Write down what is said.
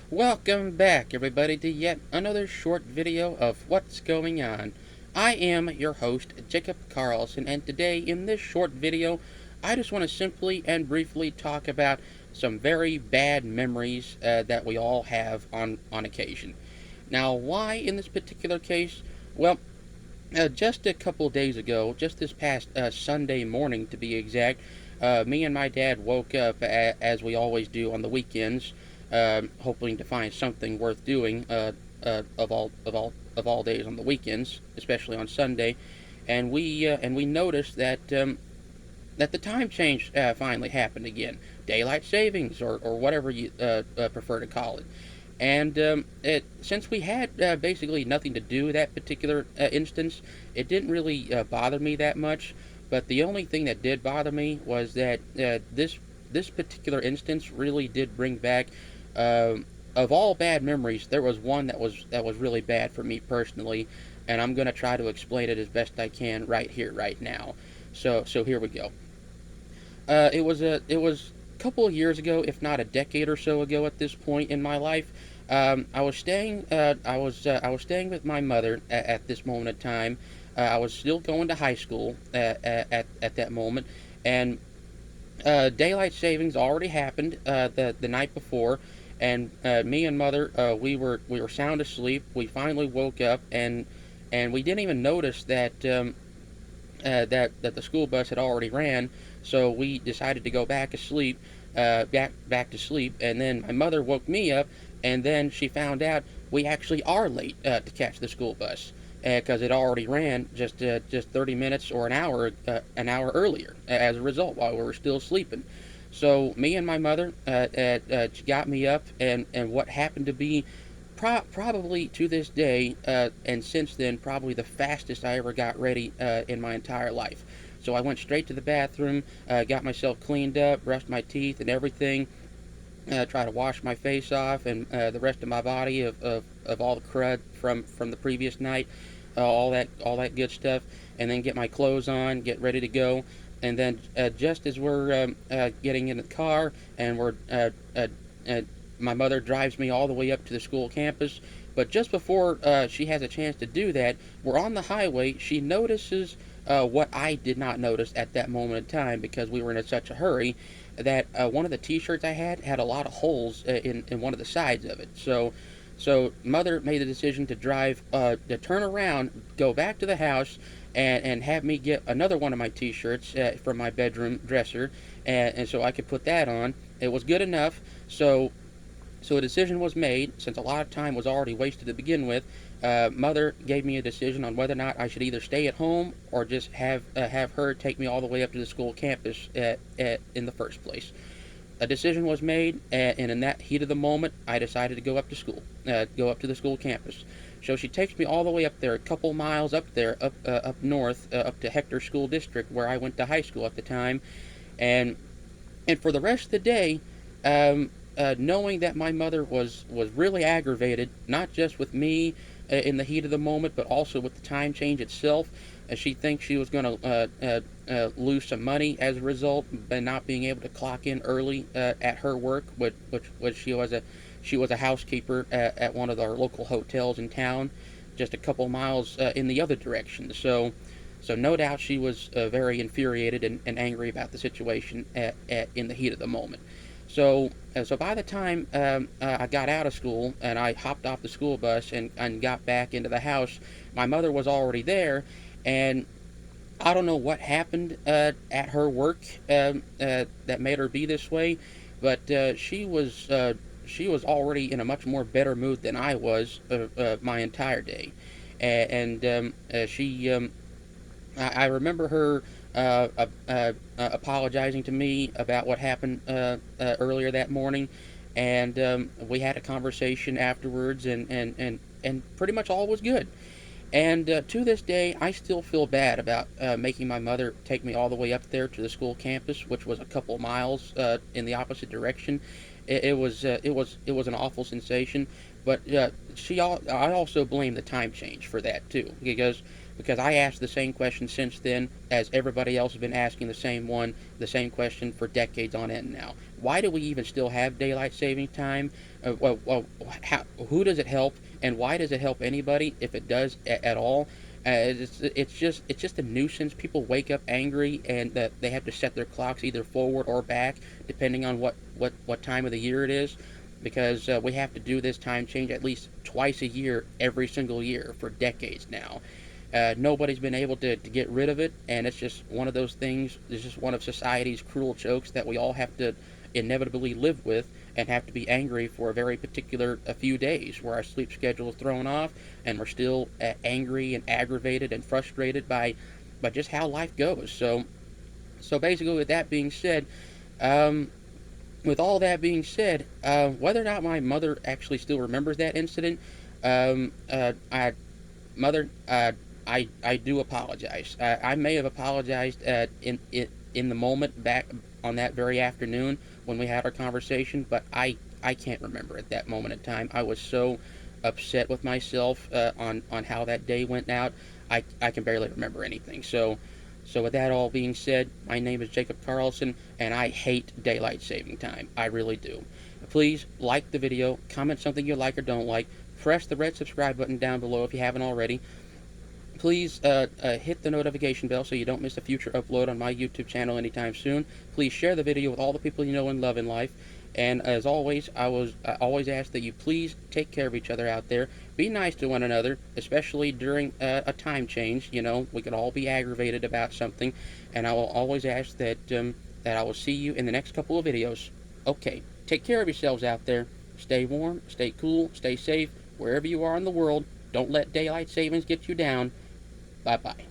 Welcome back, everybody, to yet another short video of what's going on. I am your host, Jacob Carlson, and today in this short video, I just want to simply and briefly talk about some very bad memories that we all have on occasion. Now, why in this particular case? Well, just a couple days ago, just this past Sunday morning to be exact, me and my dad woke up as we always do on the weekends, hoping to find something worth doing of all days on the weekends, especially on Sunday, and we noticed that the time change finally happened again, daylight savings or whatever you prefer to call it. And since we had basically nothing to do that particular instance, it didn't really bother me that much. But the only thing that did bother me was that this particular instance really did bring back, of all bad memories, there was one that was really bad for me personally, and I'm gonna try to explain it as best I can right here, right now. So here we go. It was a couple of years ago, if not a decade or so ago, at this point in my life. I was staying with my mother at this moment in time. I was still going to high school at that moment, and daylight savings already happened the night before, and me and mother we were sound asleep. We finally woke up, and we didn't even notice that the school bus had already ran. So we decided to go back to sleep, and then my mother woke me up, and then she found out we actually are late to catch the school bus because it already ran just 30 minutes or an hour earlier as a result while we were still sleeping. So me and my mother she got me up, and what happened to be probably to this day, and since then, probably the fastest I ever got ready in my entire life. So I went straight to the bathroom, got myself cleaned up, brushed my teeth and everything, tried to wash my face off and the rest of my body of all the crud from the previous night, all that good stuff, and then get my clothes on, get ready to go. And then just as we're getting in the car and uh, my mother drives me all the way up to the school campus. But just before she has a chance to do that, we're on the highway. She notices what I did not notice at that moment in time because we were in such a hurry, that one of the T-shirts I had a lot of holes in one of the sides of it. So mother made the decision to turn around, go back to the house, and have me get another one of my T-shirts from my bedroom dresser, and so I could put that on. It was good enough. So a decision was made, since a lot of time was already wasted to begin with. Mother gave me a decision on whether or not I should either stay at home or just have her take me all the way up to the school campus in the first place. A decision was made, and in that heat of the moment, I decided to go up to school, go up to the school campus. So she takes me all the way up there, a couple miles up there, up north, up to Hector School District, where I went to high school at the time, and for the rest of the day, knowing that my mother was really aggravated, not just with me in the heat of the moment, but also with the time change itself. She thinks she was going to lose some money as a result by not being able to clock in early at her work, which she was a housekeeper at one of our local hotels in town, just a couple miles in the other direction. So no doubt she was very infuriated and angry about the situation in the heat of the moment. So by the time I got out of school and I hopped off the school bus and got back into the house, my mother was already there, and I don't know what happened at her work that made her be this way, but she was already in a much more better mood than I was my entire day, and I remember her apologizing to me about what happened earlier that morning, and we had a conversation afterwards, and pretty much all was good. And to this day, I still feel bad about making my mother take me all the way up there to the school campus, which was a couple miles in the opposite direction. It was an awful sensation, but I also blame the time change for that too, because because I asked the same question since then as everybody else has been asking the same question for decades on end now. Why do we even still have daylight saving time? Who does it help, and why does it help anybody if it does at all? It's just a nuisance. People wake up angry, and that they have to set their clocks either forward or back depending on what time of the year it is, because we have to do this time change at least twice a year every single year for decades now. Nobody's been able to get rid of it, and it's just one of those things. It's just one of society's cruel jokes that we all have to inevitably live with, and have to be angry for a very particular a few days where our sleep schedule is thrown off, and we're still angry and aggravated and frustrated by just how life goes. So basically, um, with all that being said, whether or not my mother actually still remembers that incident, I mother, I do apologize. I may have apologized in the moment back on that very afternoon when we had our conversation, but I can't remember at that moment in time. I was so upset with myself on how that day went out. I can barely remember anything. So with that all being said, my name is Jacob Carlson, and I hate daylight saving time. I really do. Please like the video, comment something you like or don't like, press the red subscribe button down below if you haven't already. Please hit the notification bell so you don't miss a future upload on my YouTube channel anytime soon. Please share the video with all the people you know and love in life. And as always, I always ask that you please take care of each other out there. Be nice to one another, especially during a time change. You know, we could all be aggravated about something. And I will always ask that I will see you in the next couple of videos. Okay, take care of yourselves out there. Stay warm, stay cool, stay safe, wherever you are in the world. Don't let daylight savings get you down. Bye-bye.